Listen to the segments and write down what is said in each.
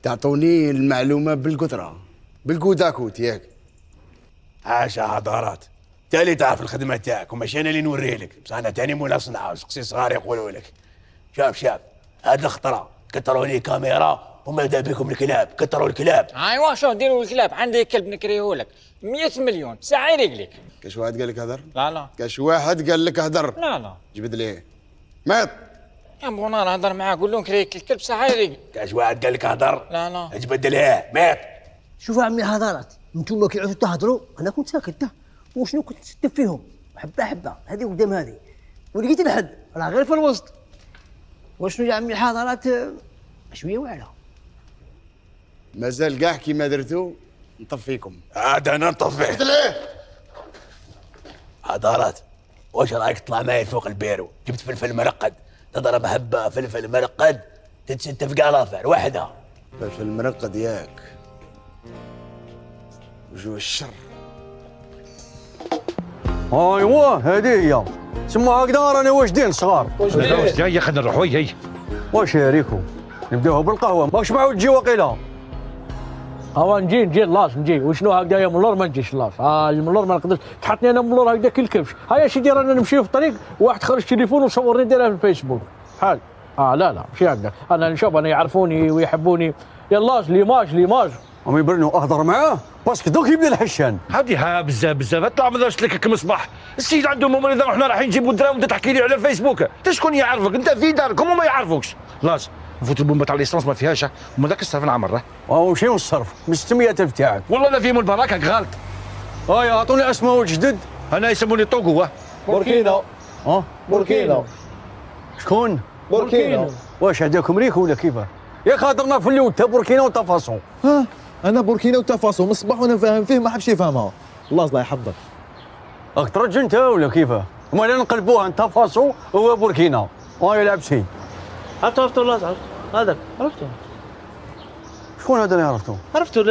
تعطوني المعلومه بالقدره بالكوداكوت ياك. عاشا حضارات. تالي تعرف الخدمه تاعك وماشي انا اللي نوري لك، بصح انا تاني مولا صنعه وسقسي صغار يقولوا لك. شاف هاد الخطره كثروا لي كاميرا وماذا بكم الكلاب، كثروا الكلاب. ايوا شو نديروا الكلاب؟ عندي كلب نكريهولك 100 مليون ساعه يريقلك. كاش واحد قال لك هدر؟ لا كاش واحد قال لك هدر؟ لا جبد ليه مات. يا بونار هضر معاه قول له نكريك الكلب ساعه يريقلك. كاش واحد قال لك هدر؟ لا اجبد ليه مات. شوفوا عمي حضارات، انتم كي عدتوا تهضروا انا كنت ساكت وشنو كنت نستف فيهم حبه حبه هذه قدام هذه ولقيت الحد راه غير في الوسط. وشنو يا عمي الحضارات شويه واعره. مازال كاع كيما درتو نطفيكم. عاد انا نطفيه. ليه حضارات واش رايك تطلع معي فوق البيرو؟ جبت فلفل مرقد تضرب هبه فلفل مرقد تتسنت في قرافه وحده. فلفل مرقد ياك وجوه الشر. ايوا هذه هي سموها هكذا راني واجدين صغار. واش جاي خلينا نروحوا هي واش ريكو نبداوها بالقهوه ماكش معاود تجي وقيله. هو نجي لاص نجي وشنو هكذايا من اللور ما نجيش لاص. من اللور ما نقدرش تحطني انا من اللور هكذا كي الكبش. هيا سيدي رانا نمشيو في الطريق واحد خرج تليفون وصورني دايرها في الفيسبوك بحال لا ماشي هكذا. انا نشوف انا يعرفوني ويحبوني يلاش ليماج هم يبرنوا اهضر معاه باسكو دوك يبدا الحشان. هادي بزاف طلع ما دارش لك كمصباح. السيد عنده ممرضه وحنا رايحين نجيبوا الدراهم وانت تحكي لي على الفيسبوك. انت شكون يعرفك؟ انت في دارك هما ما يعرفوكش. لاش نفوت البومبه تاع ليسونس ما فيهاش وما ذاك الصرف نعمر. وهو مشيو نصرف من 600000 تاعك. والله لا فيهم البركه غلط. هيا اعطوني اسماء جدد. انا يسموني طوغو. بوركينا بوركينا شكون؟ بوركينا. واش هداكم ريكو ولا كيفاه؟ يا خاطرنا في اللي انت بوركينا وانت فاصون. ها انا بوركينا وتفاصيل مصباح وانا فاهم فيه ما حبش يفهمها. الله يحفظك. راك ترج انت ولا كيفاه؟ امال نقلبوها انت فاصون وهو بوركينا وهي لابسين. عرفتوا الله هذاك عرفته. شكون هذا اللي عرفتو؟ عرفتوا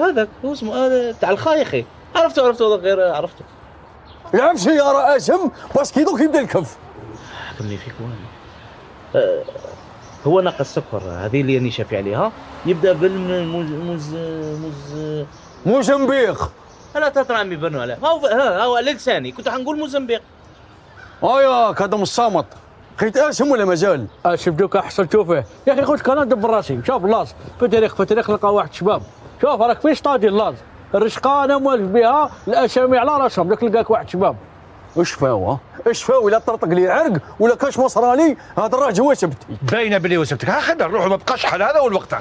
هذاك هو اسمه تاع الخايخي. عرفتوا غير عرفته. العبسي يا راسم باسكو دوك يبدا الكف. حكمني فيك هو ناقص سكر هذه اللي راني شافي عليها. يبدا موزمبيق. لا تطلع عمي بنو عليه هو لساني كنت حنقول موزمبيق. ياك هذا الصامت خيت اسم ولا مازال؟ شوف دوك احسن شوفه يا اخي خذ كندا براسي. شوف لاص في تاريخ لقى واحد شباب. شوف راك في شطادي لاص الرشقه انا موالف بها الاسامي على راسهم. لك لقاك واحد شباب اش فاو ولا طرطق لي عرق ولا كاش مصراني. هذا الراجل هو سبتي باينه بلي وسبتك. خلينا نروحوا ما بقاش حال هذا والوقت.